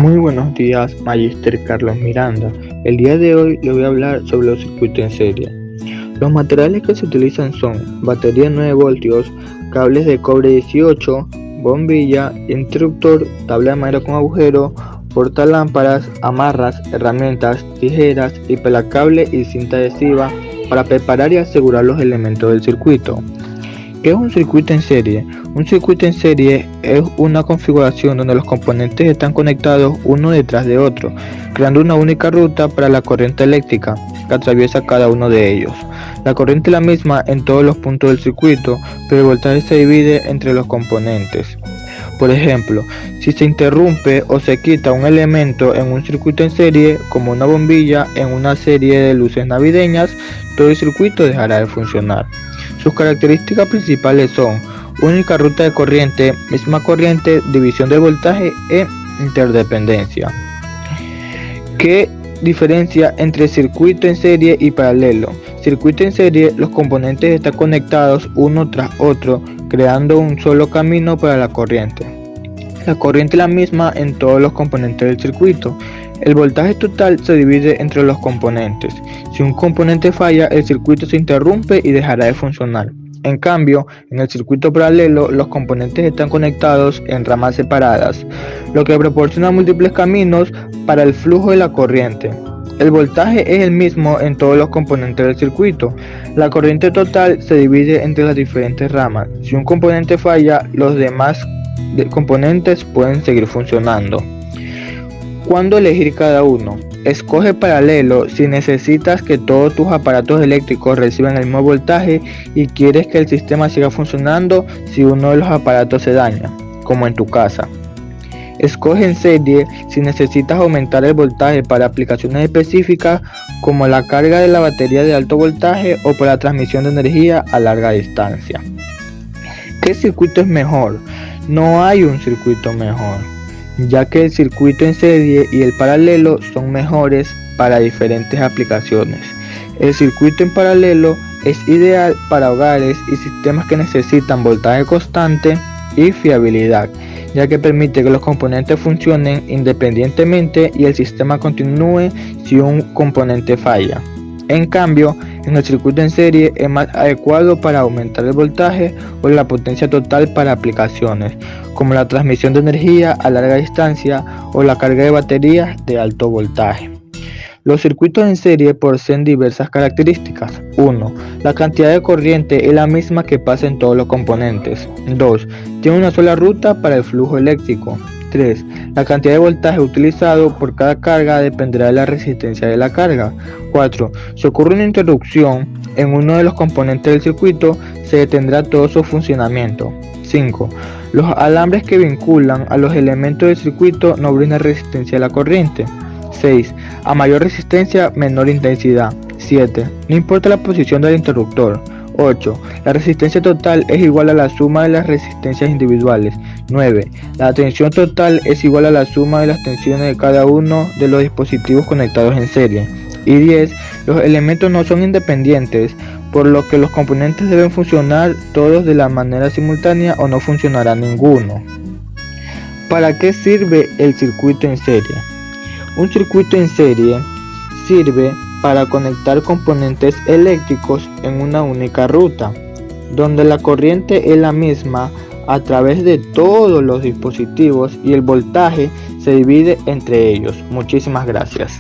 Muy buenos días, Magister Carlos Miranda. El día de hoy le voy a hablar sobre los circuitos en serie. Los materiales que se utilizan son batería 9 voltios, cables de cobre 18, bombilla, interruptor, tabla de madera con agujero, portalámparas, amarras, herramientas, tijeras y pelacable y cinta adhesiva para preparar y asegurar los elementos del circuito. ¿Qué es un circuito en serie? Un circuito en serie es una configuración donde los componentes están conectados uno detrás de otro, creando una única ruta para la corriente eléctrica que atraviesa cada uno de ellos. La corriente es la misma en todos los puntos del circuito, pero el voltaje se divide entre los componentes. Por ejemplo, si se interrumpe o se quita un elemento en un circuito en serie, como una bombilla en una serie de luces navideñas, todo el circuito dejará de funcionar. Sus características principales son única ruta de corriente, misma corriente, división del voltaje e interdependencia. ¿Qué diferencia entre circuito en serie y paralelo? Circuito en serie, los componentes están conectados uno tras otro, creando un solo camino para la corriente. La corriente es la misma en todos los componentes del circuito. El voltaje total se divide entre los componentes. Si un componente falla, el circuito se interrumpe y dejará de funcionar. En cambio, en el circuito paralelo, los componentes están conectados en ramas separadas, lo que proporciona múltiples caminos para el flujo de la corriente. El voltaje es el mismo en todos los componentes del circuito. La corriente total se divide entre las diferentes ramas. Si un componente falla, los demás componentes pueden seguir funcionando. ¿Cuándo elegir cada uno? Escoge paralelo si necesitas que todos tus aparatos eléctricos reciban el mismo voltaje y quieres que el sistema siga funcionando si uno de los aparatos se daña, como en tu casa. Escoge en serie si necesitas aumentar el voltaje para aplicaciones específicas como la carga de la batería de alto voltaje o para la transmisión de energía a larga distancia. ¿Qué circuito es mejor? No hay un circuito mejor, ya que el circuito en serie y el paralelo son mejores para diferentes aplicaciones. El circuito en paralelo es ideal para hogares y sistemas que necesitan voltaje constante y fiabilidad, ya que permite que los componentes funcionen independientemente y el sistema continúe si un componente falla. En cambio, en el circuito en serie es más adecuado para aumentar el voltaje o la potencia total para aplicaciones, como la transmisión de energía a larga distancia o la carga de baterías de alto voltaje. Los circuitos en serie poseen diversas características. 1. La cantidad de corriente es la misma que pasa en todos los componentes. 2. Tiene una sola ruta para el flujo eléctrico. 3. La cantidad de voltaje utilizado por cada carga dependerá de la resistencia de la carga. 4. Si ocurre una interrupción en uno de los componentes del circuito, se detendrá todo su funcionamiento. 5. Los alambres que vinculan a los elementos del circuito no brindan resistencia a la corriente. 6. A mayor resistencia, menor intensidad. 7. No importa la posición del interruptor. 8. La resistencia total es igual a la suma de las resistencias individuales. 9. La tensión total es igual a la suma de las tensiones de cada uno de los dispositivos conectados en serie. Y 10. Los elementos no son independientes, por lo que los componentes deben funcionar todos de la manera simultánea o no funcionará ninguno. ¿Para qué sirve el circuito en serie? Un circuito en serie sirve para conectar componentes eléctricos en una única ruta, donde la corriente es la misma a través de todos los dispositivos y el voltaje se divide entre ellos. Muchísimas gracias.